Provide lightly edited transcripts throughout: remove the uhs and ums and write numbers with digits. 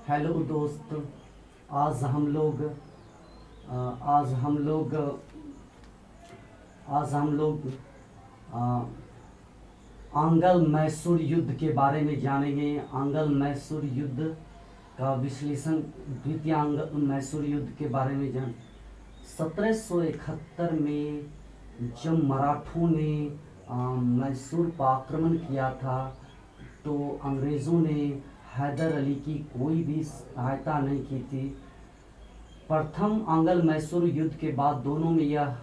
Hello दोस्त। आज हम लोग आज हम लोग आज हम लोग आंग्ल मैसूर युद्ध के बारे में जानेंगे। आंग्ल मैसूर युद्ध का विश्लेषण, द्वितीय आंग्ल मैसूर युद्ध के बारे में 1771 में जब मराठों ने मैसूर पर आक्रमण किया था तो अंग्रेज़ों ने हैदर अली की कोई भी सहायता नहीं की थी। प्रथम आंग्ल मैसूर युद्ध के बाद दोनों में यह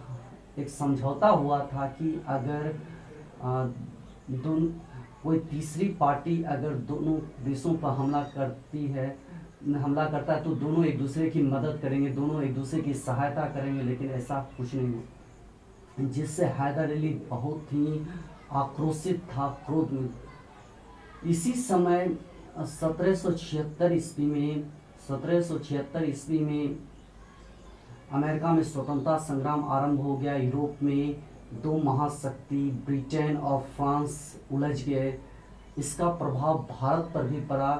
एक समझौता हुआ था कि अगर कोई तीसरी पार्टी अगर दोनों देशों पर हमला करता है तो दोनों एक दूसरे की मदद करेंगे, दोनों एक दूसरे की सहायता करेंगे। लेकिन ऐसा कुछ नहीं हुआ, जिससे हैदर अली बहुत ही आक्रोशित था, क्रोध में। इसी समय 1776 ईस्वी में अमेरिका में स्वतंत्रता संग्राम आरंभ हो गया। यूरोप में दो महाशक्ति ब्रिटेन और फ्रांस उलझ गए। इसका प्रभाव भारत पर भी पड़ा।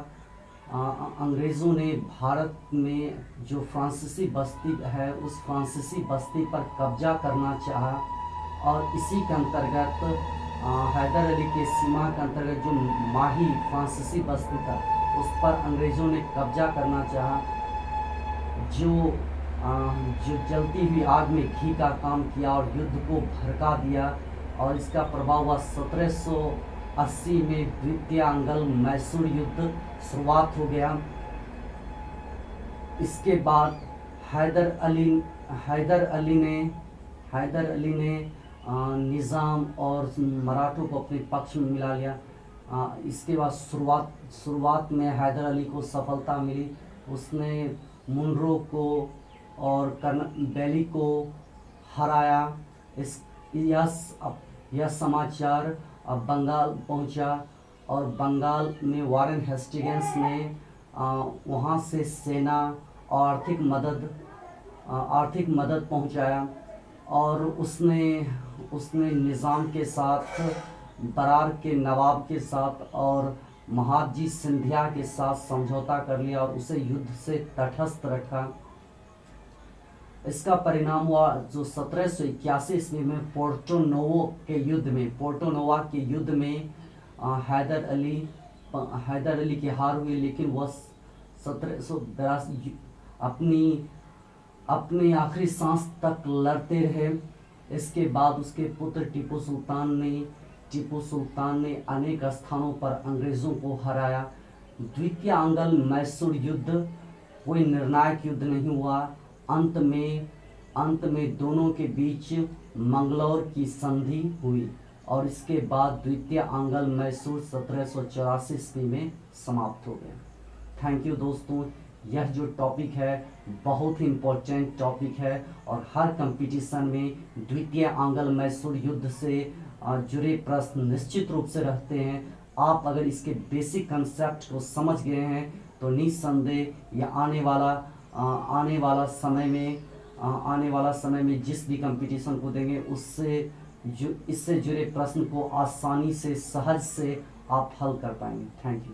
अंग्रेज़ों ने भारत में जो फ्रांसीसी बस्ती है उस फ्रांसीसी बस्ती पर कब्जा करना चाहा और इसी के अंतर्गत हैदर अली के सीमा के अंतर्गत जो माही फ्रांसीसी बस्ती था उस पर अंग्रेज़ों ने कब्जा करना चाहा, जो जलती हुई आग में घी का काम किया और युद्ध को भड़का दिया। और इसका प्रभाव हुआ 1780 में द्वितीय आंग्ल मैसूर युद्ध शुरुआत हो गया। इसके बाद हैदर अली ने निज़ाम और मराठों को अपने पक्ष में मिला लिया। इसके बाद शुरुआत में हैदर अली को सफलता मिली। उसने मुनरो को और बेली को हराया। यह समाचार अब बंगाल पहुंचा और बंगाल में वारेन हेस्टिंग्स ने वहां से सेना और आर्थिक मदद पहुंचाया और उसने निज़ाम के साथ, बरार के नवाब के साथ और महादजी सिंधिया के साथ समझौता कर लिया और उसे युद्ध से तटस्थ रखा। इसका परिणाम हुआ जो 1781 ईस्वी में पोर्टो-नोवो के युद्ध में हैदर अली की हार हुई। लेकिन वह 1782 अपनी आखिरी सांस तक लड़ते रहे। इसके बाद उसके पुत्र टीपू सुल्तान ने अनेक स्थानों पर अंग्रेज़ों को हराया। द्वितीय आंग्ल मैसूर युद्ध कोई निर्णायक युद्ध नहीं हुआ। अंत में दोनों के बीच मंगलौर की संधि हुई और इसके बाद द्वितीय आंग्ल मैसूर 1784 ईस्वी में समाप्त हो गया। थैंक यू दोस्तों। यह जो टॉपिक है बहुत ही इम्पोर्टेंट टॉपिक है और हर कंपटीशन में द्वितीय आंग्ल मैसूर युद्ध से जुड़े प्रश्न निश्चित रूप से रहते हैं। आप अगर इसके बेसिक कंसेप्ट को समझ गए हैं तो निस्संदेह यह आने वाला समय में जिस भी कंपटीशन को देंगे इससे जुड़े प्रश्न को आसानी से, सहज से आप हल कर पाएंगे। Thank you.